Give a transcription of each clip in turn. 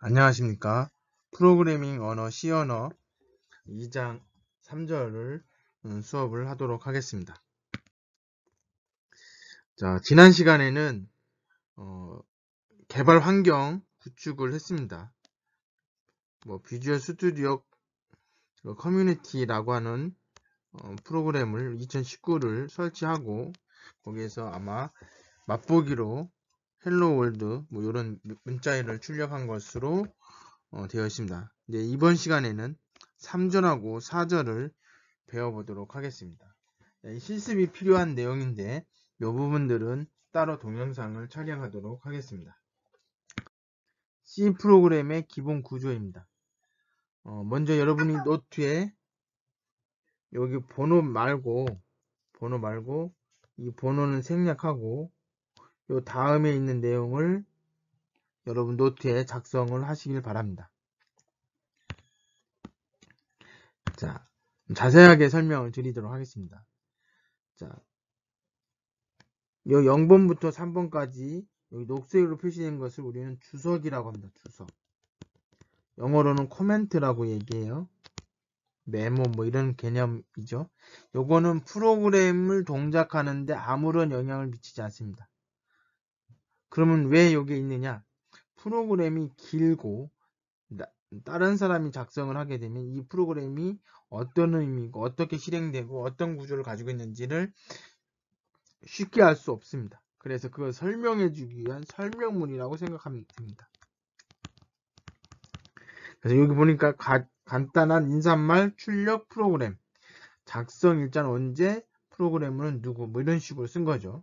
안녕하십니까. 프로그래밍 언어 C언어 2장 3절을 수업을 하도록 하겠습니다. 자, 지난 시간에는 개발 환경 구축을 했습니다. 비주얼 스튜디오 커뮤니티라고 하는 프로그램을 2019를 설치하고 거기에서 아마 맛보기로 헬로 월드 이런 문자열을 출력한 것으로 되어 있습니다. 이번 시간에는 3절하고 4절을 배워보도록 하겠습니다. 실습이 필요한 내용인데 이 부분들은 따로 동영상을 촬영하도록 하겠습니다. C 프로그램의 기본 구조입니다. 먼저 여러분이 노트에 여기 번호 말고 이 번호는 생략하고 요 다음에 있는 내용을 여러분 노트에 작성을 하시길 바랍니다. 자, 자세하게 설명을 드리도록 하겠습니다. 자, 요 0번부터 3번까지 여기 녹색으로 표시된 것을 우리는 주석이라고 합니다. 주석. 영어로는 코멘트라고 얘기해요. 메모 이런 개념이죠. 요거는 프로그램을 동작하는데 아무런 영향을 미치지 않습니다. 그러면 왜 여기 있느냐? 프로그램이 길고 다른 사람이 작성을 하게 되면 이 프로그램이 어떤 의미고 어떻게 실행되고 어떤 구조를 가지고 있는지를 쉽게 알 수 없습니다. 그래서 그걸 설명해 주기 위한 설명문이라고 생각하면 됩니다. 그래서 여기 보니까 간단한 인사말 출력 프로그램, 작성 일자는 언제, 프로그램은 누구 이런 식으로 쓴 거죠.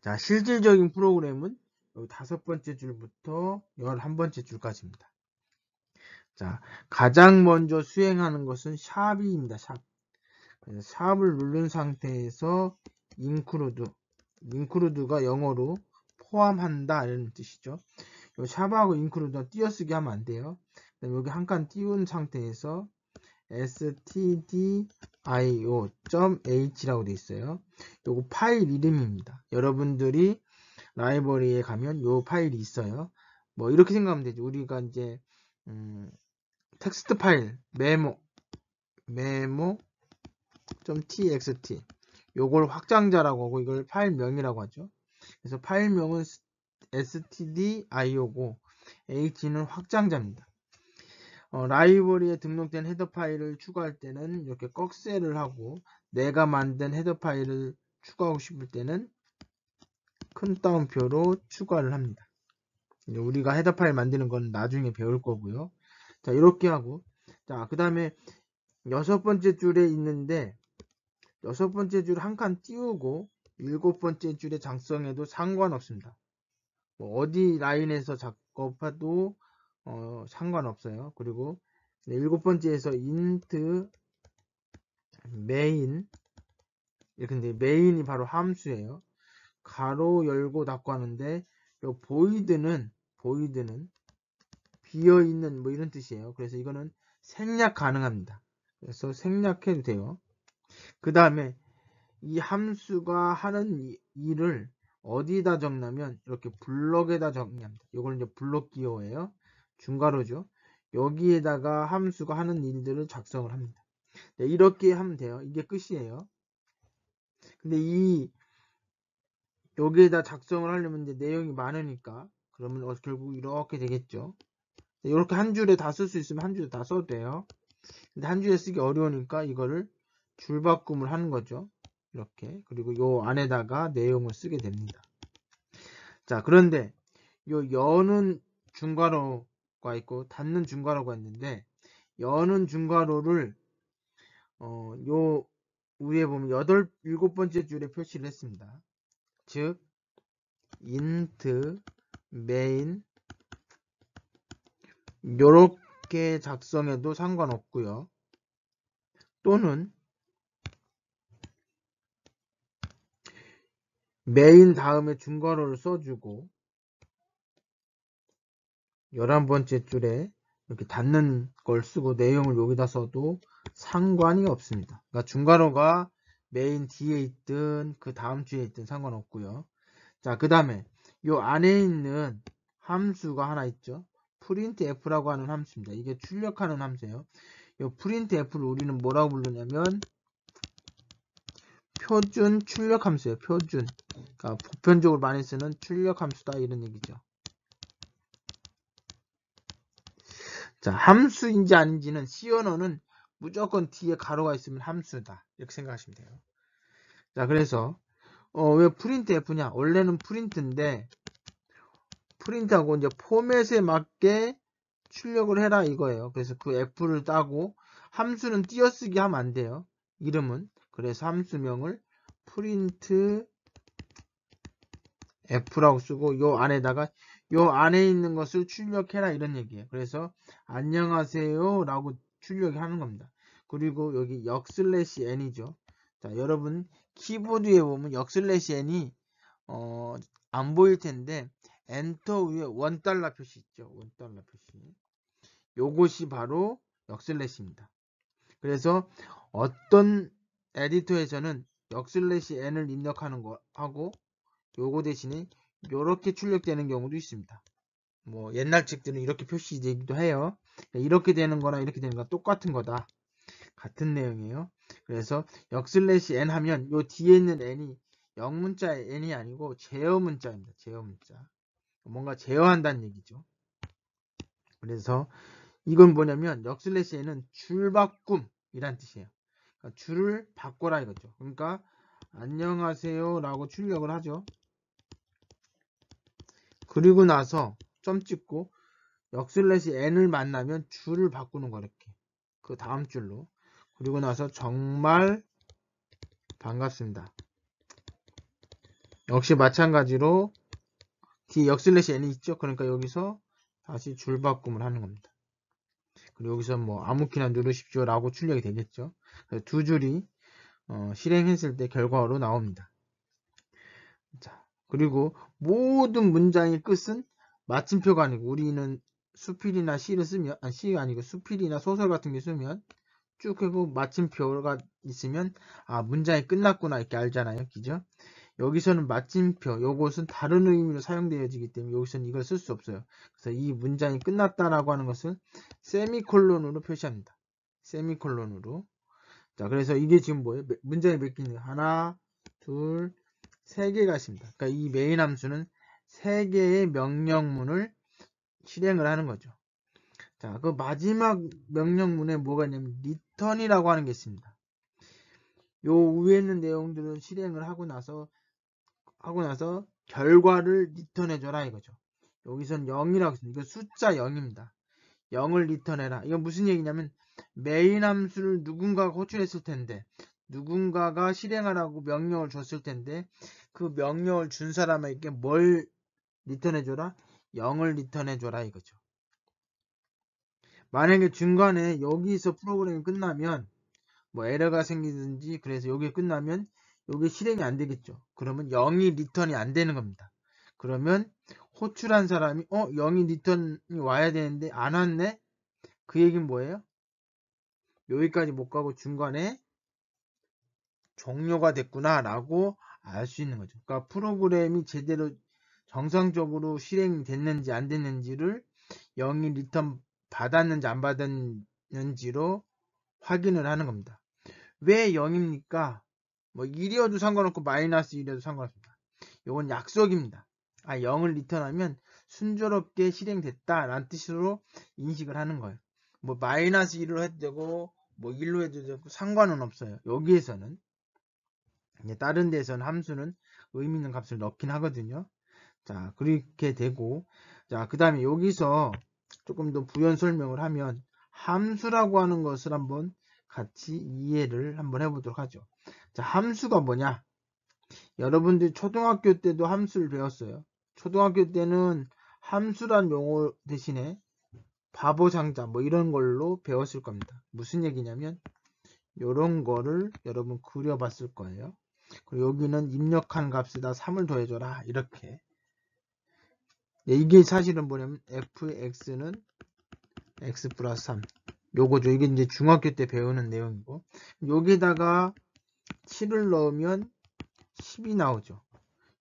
자, 실질적인 프로그램은 여기 5번째 줄부터 11번째 줄까지입니다. 자, 가장 먼저 수행하는 것은 샵입니다. 샵. 그래서 샵을 누른 상태에서 include가 영어로 포함한다 이런 뜻이죠. 요 샵하고 include 띄어쓰기 하면 안 돼요. 여기 한 칸 띄운 상태에서 stdio.h라고 되어 있어요. 요거 파일 이름입니다. 여러분들이 라이브러리에 가면 요 파일이 있어요. 이렇게 생각하면 되죠. 우리가 이제 텍스트 파일 메모.txt 요걸 확장자라고 하고 이걸 파일명이라고 하죠. 그래서 파일명은 stdio고 h는 확장자입니다. 라이브러리에 등록된 헤더 파일을 추가할 때는 이렇게 꺽쇠를 하고 내가 만든 헤더 파일을 추가하고 싶을 때는 큰 따옴표로 추가를 합니다. 우리가 헤더 파일 만드는 건 나중에 배울 거고요. 자, 이렇게 하고 자, 그 다음에 6번째 줄에 있는데 6번째 줄 한 칸 띄우고 7번째 줄에 작성해도 상관없습니다. 어디 라인에서 작업해도 상관없어요. 그리고 7번째에서 int main 이렇게 메인이 바로 함수예요. 가로 열고 닫고 하는데 요 void는 비어있는 이런 뜻이에요. 그래서 이거는 생략 가능합니다. 그래서 생략해도 돼요. 그 다음에 이 함수가 하는 일을 어디다 적냐면 이렇게 블럭에다 정리합니다. 이걸 이제 블럭 기호예요. 중괄호죠. 여기에다가 함수가 하는 일들을 작성을 합니다. 네, 이렇게 하면 돼요. 이게 끝이에요. 근데 여기에다 작성을 하려면 이제 내용이 많으니까 그러면 결국 이렇게 되겠죠. 이렇게 한 줄에 다 쓸 수 있으면 한 줄에 다 써도 돼요. 근데 한 줄에 쓰기 어려우니까 이거를 줄바꿈을 하는 거죠. 이렇게. 그리고 요 안에다가 내용을 쓰게 됩니다. 자, 그런데 요 여는 중괄호가 있고 닫는 중괄호가 있는데 여는 중괄호를 요 위에 보면 7번째 줄에 표시를 했습니다. 즉 int main 요렇게 작성해도 상관없고요. 또는 메인 다음에 중괄호를 써주고 11번째 줄에 이렇게 닫는 걸 쓰고 내용을 여기다 써도 상관이 없습니다. 그러니까 중괄호가 메인 뒤에 있든 그 다음 줄에 있든 상관없고요. 자, 그 다음에 요 안에 있는 함수가 하나 있죠. printf라고 하는 함수입니다. 이게 출력하는 함수예요. 이 printf를 우리는 뭐라고 부르냐면 표준 출력 함수예요. 표준. 그러니까 보편적으로 많이 쓰는 출력 함수다 이런 얘기죠. 자, 함수인지 아닌지는 C 언어는 무조건 뒤에 가로가 있으면 함수다 이렇게 생각하시면 돼요. 자, 그래서 왜 printf냐? 원래는 프린트인데 프린트하고 이제 포맷에 맞게 출력을 해라 이거예요. 그래서 그 f를 따고 함수는 띄어쓰기 하면 안 돼요. 이름은. 그래서 함수명을 print f라고 쓰고 요 안에다가 요 안에 있는 것을 출력해라 이런 얘기예요. 그래서 안녕하세요 라고 출력이 하는 겁니다. 그리고 여기 역/n이죠. 자, 여러분 키보드에 보면 역/n이 안 보일 텐데 엔터 위에 $1 표시 있죠. $1 표시. 요것이 바로 역/n입니다. 그래서 어떤 에디터에서는 역/n을 입력하는 거 하고 요거 대신에 요렇게 출력되는 경우도 있습니다. 뭐 옛날 책들은 이렇게 표시되기도 해요. 이렇게 되는 거나 이렇게 되는 거나 똑같은 거다. 같은 내용이에요. 그래서 역/n 하면 요 뒤에 있는 n이 영문자의 n이 아니고 제어 문자입니다. 제어 문자. 뭔가 제어한다는 얘기죠. 그래서 이건 뭐냐면 역/n은 줄바꿈이란 뜻이에요. 그러니까 줄을 바꿔라 이거죠. 그러니까 안녕하세요 라고 출력을 하죠. 그리고 나서 점 찍고 역/n을 만나면 줄을 바꾸는 거 이렇게 그 다음 줄로. 그리고 나서 정말 반갑습니다. 역시 마찬가지로 뒤에 역/n이 있죠. 그러니까 여기서 다시 줄 바꿈을 하는 겁니다. 그리고 여기서 뭐 아무키나 누르십시오 라고 출력이 되겠죠. 두 줄이 실행했을 때 결과로 나옵니다. 자, 그리고 모든 문장의 끝은 마침표가 아니고 우리는 수필이나 시를 쓰면 시가 아니고 수필이나 소설 같은 게 쓰면 쭉 하고 마침표가 있으면 문장이 끝났구나 이렇게 알잖아요. 그죠? 여기서는 마침표 요것은 다른 의미로 사용되어지기 때문에 여기서는 이걸 쓸 수 없어요. 그래서 이 문장이 끝났다라고 하는 것을 세미콜론으로 표시합니다. 세미콜론으로. 자, 그래서 이게 지금 뭐예요? 문장이 몇 개냐? 하나, 둘, 세 개가 있습니다. 그러니까 이 메인 함수는 세 개의 명령문을 실행을 하는 거죠. 자, 그 마지막 명령문에 뭐가 있냐면 return이라고 하는 게 있습니다. 요 위에 있는 내용들을 실행을 하고 나서 결과를 리턴해줘라 이거죠. 여기선 0이라고 했습니다. 이거 숫자 0입니다. 0을 리턴해라. 이건 무슨 얘기냐면 메인 함수를 누군가가 호출했을 텐데 누군가가 실행하라고 명령을 줬을 텐데 그 명령을 준 사람에게 뭘 리턴해줘라? 0을 리턴해줘라 이거죠. 만약에 중간에 여기서 프로그램이 끝나면 뭐 에러가 생기든지 그래서 여기 끝나면 여기 실행이 안 되겠죠. 그러면 0이 리턴이 안 되는 겁니다. 그러면 호출한 사람이 0이 리턴이 와야 되는데 안 왔네? 그 얘기는 뭐예요? 여기까지 못 가고 중간에 종료가 됐구나 라고 알 수 있는 거죠. 그러니까 프로그램이 제대로 정상적으로 실행이 됐는지 안 됐는지를 0이 리턴 받았는지 안 받았는지로 확인을 하는 겁니다. 왜 0입니까? 뭐 1이어도 상관없고 마이너스 1이어도 상관없습니다. 이건 약속입니다. 0을 리턴하면 순조롭게 실행됐다 라는 뜻으로 인식을 하는 거예요. 뭐 마이너스 1로 해도 되고 뭐 1로 해도 되고 상관은 없어요. 여기에서는 다른 데서는 함수는 의미 있는 값을 넣긴 하거든요. 자, 그렇게 되고 자, 그 다음에 여기서 조금 더 부연 설명을 하면 함수라고 하는 것을 한번 같이 이해를 한번 해보도록 하죠. 자, 함수가 뭐냐? 여러분들 초등학교 때도 함수를 배웠어요. 초등학교 때는 함수란 용어 대신에 바보상자 뭐 이런 걸로 배웠을 겁니다. 무슨 얘기냐면 이런 거를 여러분 그려봤을 거예요. 그리고 여기는 입력한 값에다 3을 더해줘라 이렇게. 이게 사실은 뭐냐면 fx는 x 플러스 3 요거죠. 이게 이제 중학교 때 배우는 내용이고 여기다가 7을 넣으면 10이 나오죠.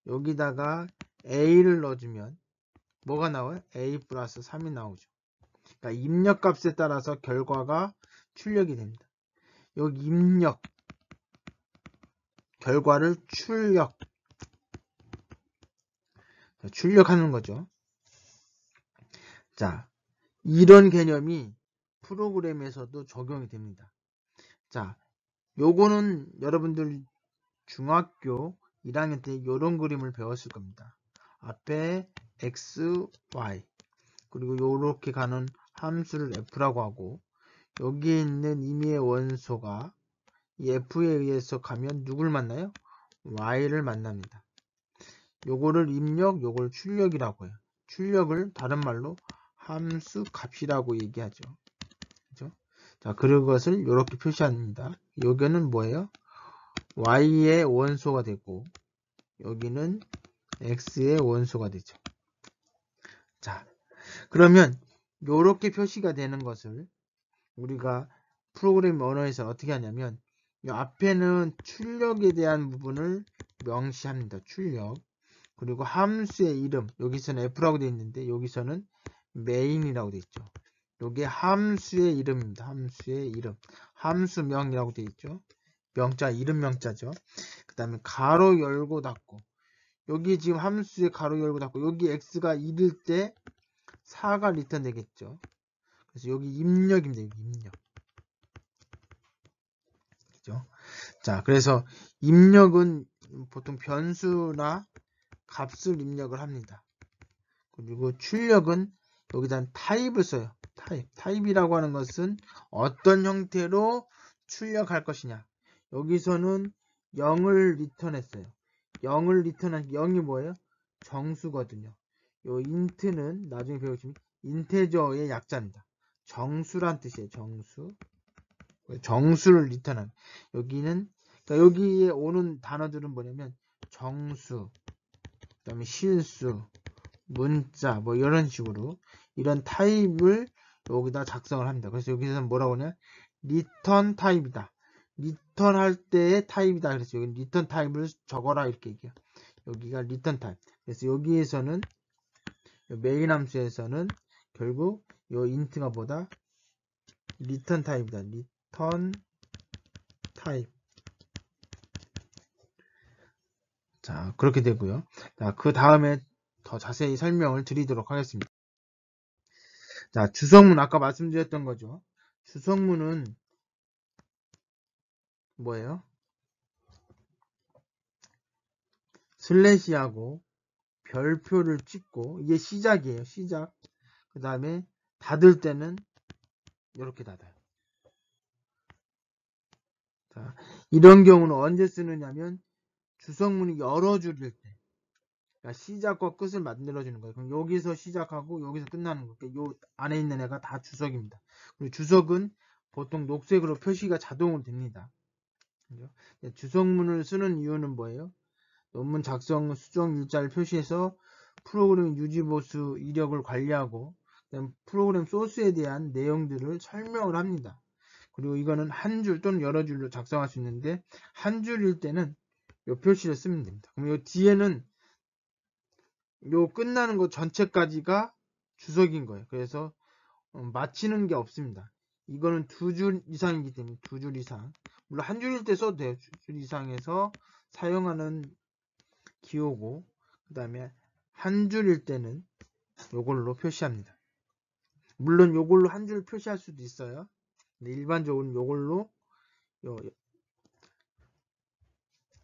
여기다가 a를 넣어주면 뭐가 나와요? a 플러스 3이 나오죠. 그러니까 입력값에 따라서 결과가 출력이 됩니다. 여기 입력, 결과를 출력하는 거죠. 자, 이런 개념이 프로그램에서도 적용이 됩니다. 자, 요거는 여러분들 중학교 1학년 때 이런 그림을 배웠을 겁니다. 앞에 x, y 그리고 요렇게 가는 함수를 f라고 하고 여기에 있는 임의의 원소가 이 f에 의해서 가면 누굴 만나요? y를 만납니다. 요거를 입력, 요걸 출력이라고 해요. 출력을 다른 말로 함수 값이라고 얘기하죠. 그죠? 자, 그것을 이렇게 표시합니다. 여기는 뭐예요? y의 원소가 되고 여기는 x의 원소가 되죠. 자, 그러면 이렇게 표시가 되는 것을 우리가 프로그램 언어에서 어떻게 하냐면 이 앞에는 출력에 대한 부분을 명시합니다. 출력. 그리고 함수의 이름, 여기서는 f라고 되어 있는데 여기서는 main이라고 되어 있죠. 이게 함수의 이름입니다. 함수의 이름. 함수명이라고 되어 있죠. 명자, 이름 명자죠. 그 다음에 가로 열고 닫고 여기 지금 함수의 가로 열고 닫고 여기 x가 1일 때 4가 리턴 되겠죠. 그래서 여기 입력입니다. 여기 입력. 그죠? 자, 그래서 입력은 보통 변수나 값을 입력을 합니다. 그리고 출력은 여기다 타입을 써요. 타입이라고 하는 것은 어떤 형태로 출력할 것이냐. 여기서는 0을 리턴했어요. 0을 리턴한 0이 뭐예요? 정수거든요. 요 int는 나중에 배우시면 인테저의 약자입니다. 정수란 뜻이에요. 정수를 리턴한. 여기는 그러니까 여기에 오는 단어들은 뭐냐면 정수, 그다음에 실수, 문자 뭐 이런 식으로 이런 타입을 여기다 작성을 합니다. 그래서 여기서는 뭐라고 하냐? 리턴 타입이다. 리턴 할 때의 타입이다. 그래서 여기 리턴 타입을 적어라 이렇게 얘기해요. 여기가 리턴 타입. 그래서 여기에서는 메인 함수에서는 결국 요 인트가 뭐다? 리턴 타입이다. 리턴 타입. 자, 그렇게 되고요. 자, 그 다음에 더 자세히 설명을 드리도록 하겠습니다. 자, 주성문 아까 말씀드렸던 거죠. 주성문은 뭐예요? 슬래시하고 별표를 찍고 이게 시작이에요. 시작. 그 다음에 닫을 때는 이렇게 닫아요. 자, 이런 경우는 언제 쓰느냐면 주성문이 여러 줄일 때. 그러니까 시작과 끝을 만들어주는 거예요. 그럼 여기서 시작하고 여기서 끝나는 거. 그러니까 요 안에 있는 애가 다 주석입니다. 그리고 주석은 보통 녹색으로 표시가 자동으로 됩니다. 그죠? 주석문을 쓰는 이유는 뭐예요? 논문 작성 수정 일자를 표시해서 프로그램 유지보수 이력을 관리하고 프로그램 소스에 대한 내용들을 설명을 합니다. 그리고 이거는 한 줄 또는 여러 줄로 작성할 수 있는데 한 줄일 때는 이 표시를 쓰면 됩니다. 그럼 이 뒤에는 요 끝나는 거 전체까지가 주석인 거예요. 그래서 마치는 게 없습니다. 이거는 두 줄 이상이기 때문에 두 줄 이상. 물론 한 줄일 때 써도 돼요. 두 줄 이상에서 사용하는 기호고 그 다음에 한 줄일 때는 요걸로 표시합니다. 물론 요걸로 한 줄 표시할 수도 있어요. 근데 일반적으로는 요걸로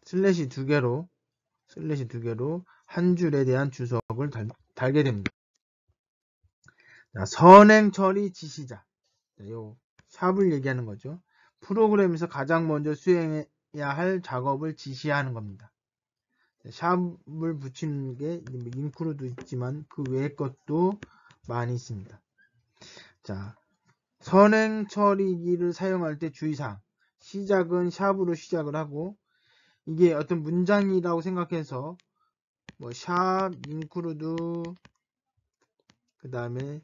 슬래시 두 개로 한 줄에 대한 주석을 달게 됩니다. 자, 선행 처리 지시자. 요 샵을 얘기하는 거죠. 프로그램에서 가장 먼저 수행해야 할 작업을 지시하는 겁니다. 샵을 붙이는 게 인크루도 있지만 그 외의 것도 많이 있습니다. 자, 선행 처리기를 사용할 때 주의사항. 시작은 샵으로 시작을 하고 이게 어떤 문장이라고 생각해서 뭐 샵 인크루드 그 다음에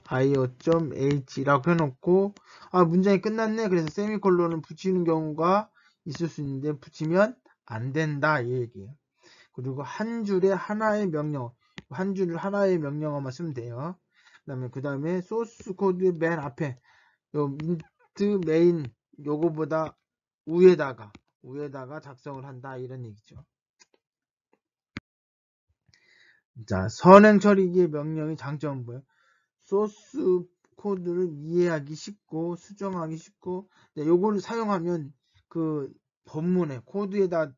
stdio.h라고 해놓고 문장이 끝났네 그래서 세미콜론을 붙이는 경우가 있을 수 있는데 붙이면 안 된다 이 얘기예요. 그리고 한 줄에 하나의 명령 한 줄을 하나의 명령어만 쓰면 돼요. 그 다음에 소스 코드 맨 앞에 요 인트 메인 요거보다 위에다가 작성을 한다 이런 얘기죠. 자, 선행 처리기의 명령의 장점은 뭐예요? 소스 코드를 이해하기 쉽고 수정하기 쉽고 요거를 사용하면 그 본문에 코드에다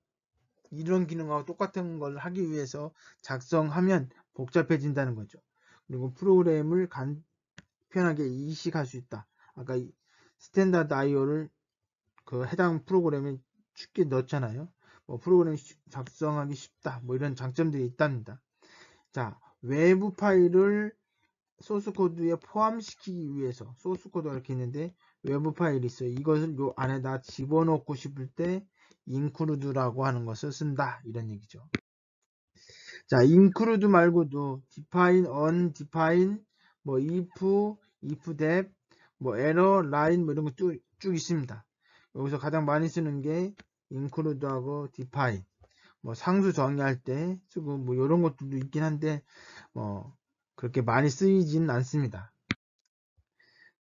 이런 기능하고 똑같은 걸 하기 위해서 작성하면 복잡해진다는 거죠. 그리고 프로그램을 간편하게 이식할 수 있다. 아까 스탠다드 IO를 그 해당 프로그램에 쉽게 넣잖아요. 뭐 프로그램 작성하기 쉽다. 뭐 이런 장점들이 있답니다. 자, 외부 파일을 소스 코드에 포함시키기 위해서 소스 코드가 이렇게 있는데 외부 파일이 있어요. 이것을 요 안에다 집어넣고 싶을 때 include라고 하는 것을 쓴다 이런 얘기죠. 자, include 말고도 define, undefine, 뭐 if that, 뭐 error, line 뭐 이런 거 쭉 있습니다. 여기서 가장 많이 쓰는 게 include하고 define. 뭐 상수 정의할 때 쓰고 뭐 이런 것들도 있긴 한데 뭐 그렇게 많이 쓰이진 않습니다.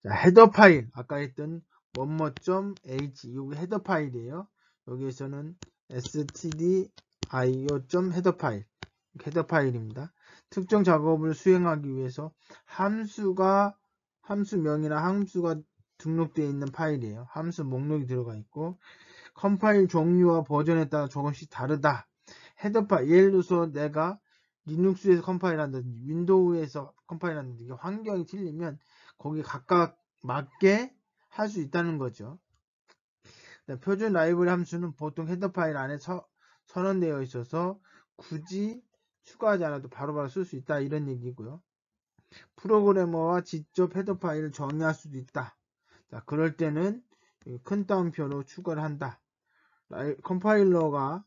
자, 헤더 파일 아까 했던 뭐뭐.h 이게 헤더 파일이에요. 여기에서는 stdio.헤더 파일 헤더 파일입니다. 특정 작업을 수행하기 위해서 함수명이나 함수가 등록되어 있는 파일이에요. 함수 목록이 들어가 있고 컴파일 종류와 버전에 따라 조금씩 다르다. 헤더 파일 예를 들어서 내가 리눅스에서 컴파일한다든지 윈도우에서 컴파일한다든지 이게 환경이 틀리면 거기 각각 맞게 할 수 있다는 거죠. 표준 라이브러리 함수는 보통 헤더 파일 안에 선언되어 있어서 굳이 추가하지 않아도 바로바로 쓸 수 있다 이런 얘기고요. 프로그래머와 직접 헤더 파일을 정의할 수도 있다. 자, 그럴 때는 큰 따옴표로 추가를 한다. 컴파일러가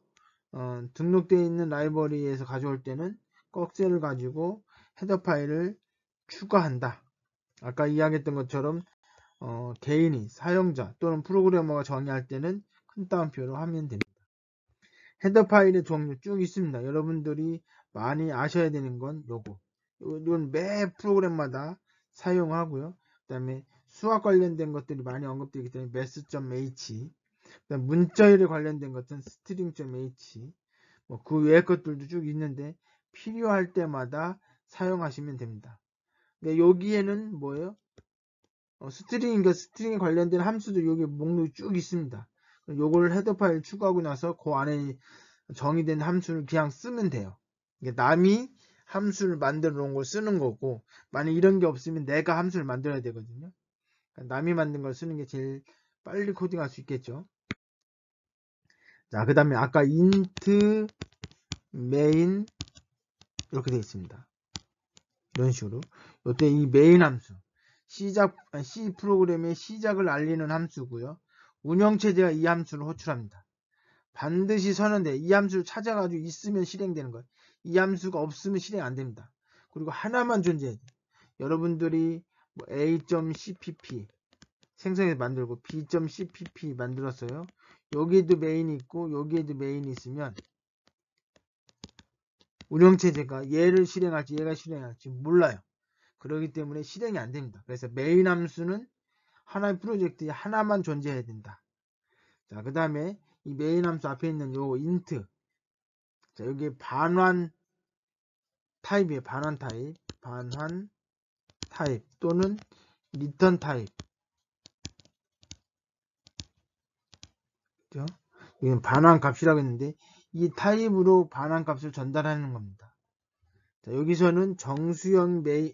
등록되어 있는 라이브러리에서 가져올 때는 꺽쇠를 가지고 헤더 파일을 추가한다. 아까 이야기했던 것처럼 개인이 사용자 또는 프로그래머가 정의할 때는 큰 따옴표로 하면 됩니다. 헤더 파일의 종류 쭉 있습니다. 여러분들이 많이 아셔야 되는 건 요거. 이건 매 프로그램마다 사용하고요. 그 다음에 수학 관련된 것들이 많이 언급되기 때문에 math, 문자열에 관련된 것은 string.h, 뭐 그 외의 것들도 쭉 있는데 필요할 때마다 사용하시면 됩니다. 여기에는 뭐예요? 스트링에 관련된 함수도 여기 목록이 쭉 있습니다. 요걸 헤더 파일 추가하고 나서 그 안에 정의된 함수를 그냥 쓰면 돼요. 남이 함수를 만들어 놓은 걸 쓰는 거고, 만약 이런 게 없으면 내가 함수를 만들어야 되거든요. 남이 만든 걸 쓰는 게 제일 빨리 코딩할 수 있겠죠. 자, 그 다음에 아까 int main 이렇게 되어 있습니다. 이런 식으로. 이때 이 메인 함수 C 프로그램의 시작을 알리는 함수고요. 운영체제가 이 함수를 호출합니다. 반드시 선언돼. 이 함수를 찾아가지고 있으면 실행되는 거예요. 이 함수가 없으면 실행 안 됩니다. 그리고 하나만 존재해야 돼요. 여러분들이 뭐 a.cpp 생성해서 만들고 b.cpp 만들었어요. 여기에도 메인이 있고 여기에도 메인이 있으면 운영체제가 얘를 실행할지 얘가 실행할지 몰라요. 그렇기 때문에 실행이 안 됩니다. 그래서 메인 함수는 하나의 프로젝트에 하나만 존재해야 된다. 자, 그 다음에 이 메인 함수 앞에 있는 요 int. 자, 여기 반환 타입이에요. 반환 타입 또는 리턴 타입. 그죠? 이건 반환 값이라고 했는데 이 타입으로 반환 값을 전달하는 겁니다. 자, 여기서는 정수형인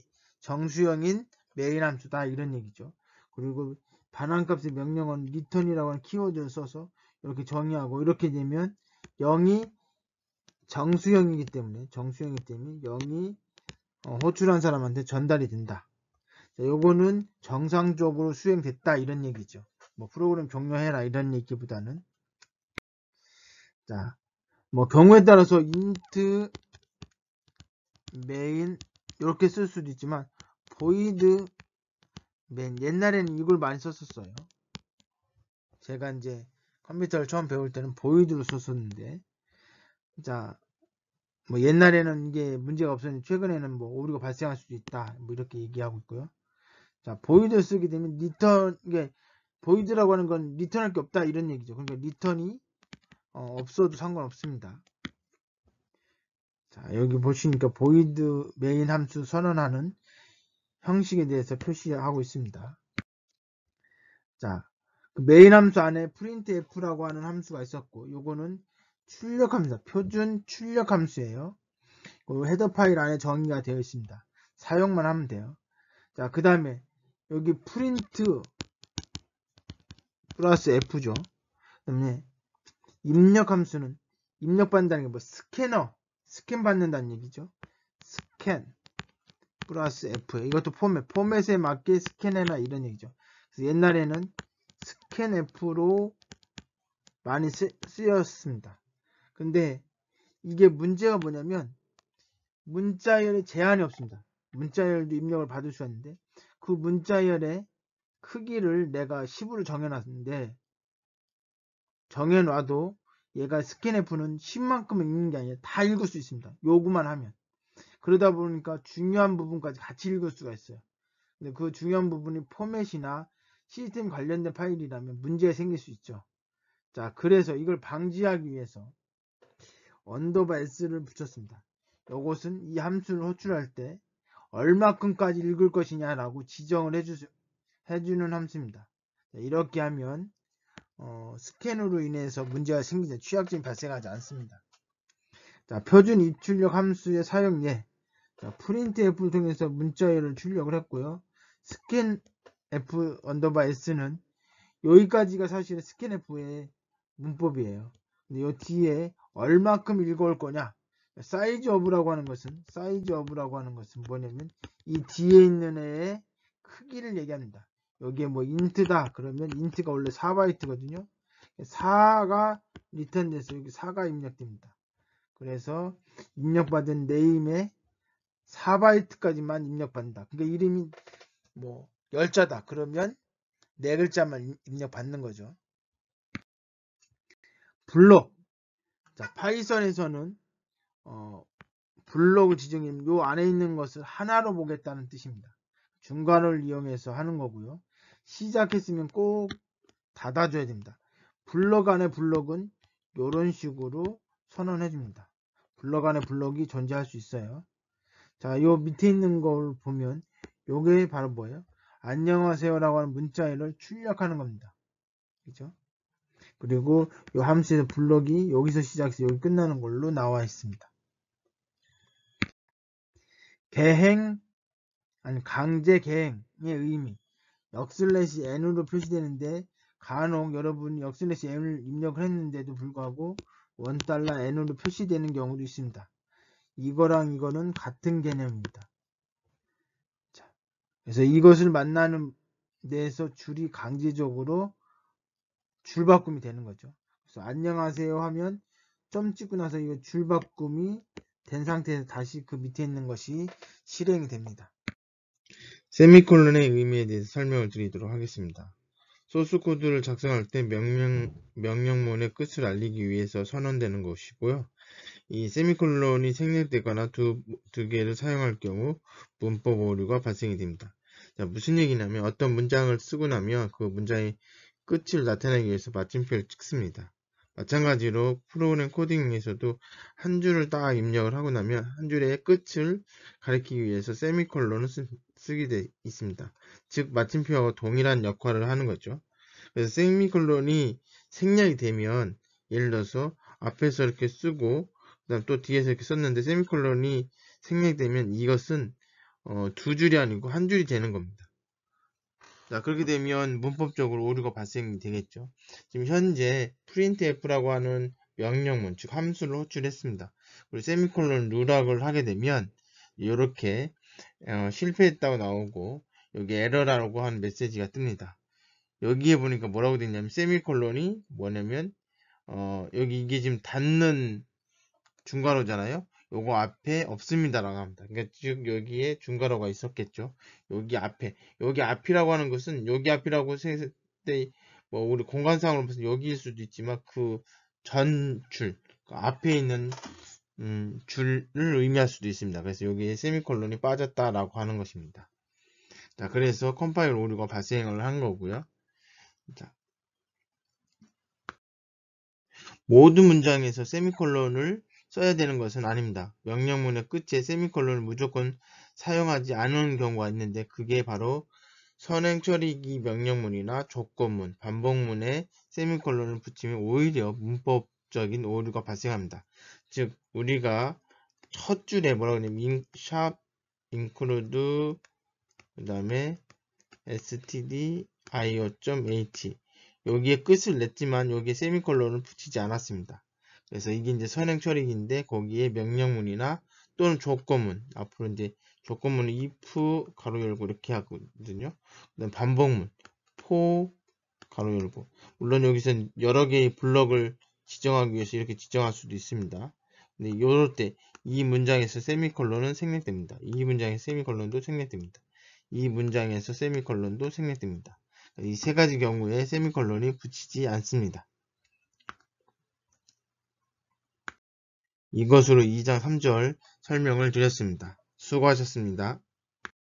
메인 함수다 이런 얘기죠. 그리고 반환값의 명령어는 return이라고 하는 키워드를 써서 이렇게 정의하고 이렇게 되면 0이 정수형이기 때문에 0이 호출한 사람한테 전달이 된다. 자, 요거는 정상적으로 수행됐다 이런 얘기죠. 뭐 프로그램 종료해라 이런 얘기보다는 자, 뭐 경우에 따라서 int main 이렇게 쓸 수도 있지만 void main 옛날에는 이걸 많이 썼었어요. 제가 이제 컴퓨터를 처음 배울 때는 void로 썼었는데 자 뭐 옛날에는 이게 문제가 없었는데 최근에는 뭐 오류가 발생할 수도 있다. 뭐 이렇게 얘기하고 있고요. 자, 보이드 쓰게 되면 리턴, 이게 보이드라고 하는 건 리턴할 게 없다 이런 얘기죠. 그러니까 리턴이 없어도 상관없습니다. 자, 여기 보시니까 보이드 메인 함수 선언하는 형식에 대해서 표시하고 있습니다. 자, 그 메인 함수 안에 printf라고 하는 함수가 있었고, 요거는 출력 함수다. 표준 출력 함수예요. 헤더 파일 안에 정의가 되어 있습니다. 사용만 하면 돼요. 자, 그 다음에 여기 print 플러스 f죠. 그 다음에 입력 함수는 입력받는다는 게 뭐 스캔 받는다는 얘기죠. 스캔 플러스 F. 이것도 포맷에 맞게 스캔해라 이런 얘기죠. 그래서 옛날에는 스캔 F로 많이 쓰였습니다. 근데 이게 문제가 뭐냐면 문자열에 제한이 없습니다. 문자열도 입력을 받을 수 있는데 그 문자열의 크기를 내가 10으로 정해놨는데 정해놔도 얘가 스캔 F는 10만큼 읽는 게 아니라 다 읽을 수 있습니다. 요구만 하면. 그러다 보니까 중요한 부분까지 같이 읽을 수가 있어요. 근데 그 중요한 부분이 포맷이나 시스템 관련된 파일이라면 문제가 생길 수 있죠. 자, 그래서 이걸 방지하기 위해서 언더바 s를 붙였습니다. 이것은 이 함수를 호출할 때 얼마큼까지 읽을 것이냐라고 지정을 해주는 함수입니다. 자, 이렇게 하면 스캔으로 인해서 문제가 생기지 취약점이 발생하지 않습니다. 자, 표준 입출력 함수의 사용 예. 자, printf를 통해서 문자열을 출력을 했고요. scanf 언더바 s는 여기까지가 사실 scanf의 문법이에요. 근데 이 뒤에 얼마큼 읽어올 거냐? 사이즈 오브라고 하는 것은 뭐냐면 이 뒤에 있는 애의 크기를 얘기합니다. 여기에 뭐 int다 그러면 int가 원래 4바이트거든요. 4가 리턴돼서 여기 4가 입력됩니다. 그래서 입력받은 네임에 4바이트까지만 입력받는다. 그러니까 이름이 뭐 열자다. 그러면 4글자만 입력받는 거죠. 블록. 자, 파이썬에서는 블록을 지정하면 요 안에 있는 것을 하나로 보겠다는 뜻입니다. 중괄호를 이용해서 하는 거고요. 시작했으면 꼭 닫아줘야 됩니다. 블록 안에 블록은 이런 식으로 선언해 줍니다. 블록 안에 블록이 존재할 수 있어요. 자, 요 밑에 있는 걸 보면 요게 바로 뭐예요? 안녕하세요라고 하는 문자열을 출력하는 겁니다. 그죠? 그리고 요 함수의 블록이 여기서 시작해서 여기 끝나는 걸로 나와 있습니다. 강제 개행의 의미. 역/n으로 표시되는데 간혹 여러분이 역/n을 입력을 했는데도 불구하고 $1.n으로 표시되는 경우도 있습니다. 이거랑 이거는 같은 개념입니다. 자, 그래서 이것을 만나는 데에서 줄이 강제적으로 줄바꿈이 되는 거죠. 그래서 안녕하세요 하면 점 찍고 나서 이거 줄바꿈이 된 상태에서 다시 그 밑에 있는 것이 실행이 됩니다. 세미콜론의 의미에 대해서 설명을 드리도록 하겠습니다. 소스 코드를 작성할 때 명령문의 끝을 알리기 위해서 선언되는 것이고요. 이 세미콜론이 생략되거나 두 개를 사용할 경우 문법 오류가 발생이 됩니다. 자, 무슨 얘기냐면 어떤 문장을 쓰고 나면 그 문장의 끝을 나타내기 위해서 마침표를 찍습니다. 마찬가지로 프로그램 코딩에서도 한 줄을 딱 입력을 하고 나면 한 줄의 끝을 가리키기 위해서 세미콜론을 쓰게 되어 있습니다. 즉 마침표와 동일한 역할을 하는 거죠. 그래서 세미콜론이 생략이 되면 예를 들어서 앞에서 이렇게 쓰고 그다음 또 뒤에서 이렇게 썼는데 세미콜론이 생략되면 이것은 두 줄이 아니고 한 줄이 되는 겁니다. 자, 그렇게 되면 문법적으로 오류가 발생이 되겠죠. 지금 현재 printf라고 하는 명령문, 즉 함수를 호출했습니다. 그리고 세미콜론 누락을 하게 되면 이렇게 실패했다고 나오고 여기 에러라고 하는 메시지가 뜹니다. 여기에 보니까 뭐라고 되냐면 세미콜론이 뭐냐면 여기 이게 지금 닫는 중괄호잖아요. 요거 앞에 없습니다라고 합니다. 그러니까 즉 여기에 중괄호가 있었겠죠. 여기 앞이라고 하는 것은 여기 앞이라고 했을 때 뭐 우리 공간상으로 보면 여기일 수도 있지만 그 전줄 그 앞에 있는 줄을 의미할 수도 있습니다. 그래서 여기에 세미콜론이 빠졌다라고 하는 것입니다. 자, 그래서 컴파일 오류가 발생을 한 거고요. 자, 모든 문장에서 세미콜론을 써야 되는 것은 아닙니다. 명령문의 끝에 세미콜론을 무조건 사용하지 않은 경우가 있는데 그게 바로 선행 처리기 명령문이나 조건문, 반복문에 세미콜론을 붙이면 오히려 문법적인 오류가 발생합니다. 즉 우리가 첫 줄에 뭐라고 하냐면 샵 include 그 다음에 stdio.h 여기에 끝을 냈지만 여기에 세미콜론을 붙이지 않았습니다. 그래서 이게 이제 선행 처리기인데 거기에 명령문이나 또는 조건문 앞으로 이제 조건문은 if 가로 열고 이렇게 하거든요. 그다음 반복문 for 가로 열고 물론 여기서 여러 개의 블럭을 지정하기 위해서 이렇게 지정할 수도 있습니다. 근데 이럴 때 이 문장에서 세미콜론은 생략됩니다. 이 문장에서 세미콜론도 생략됩니다. 이 문장에서 세미콜론도 생략됩니다. 이 세 가지 경우에 세미콜론이 붙이지 않습니다. 이것으로 2장 3절 설명을 드렸습니다. 수고하셨습니다.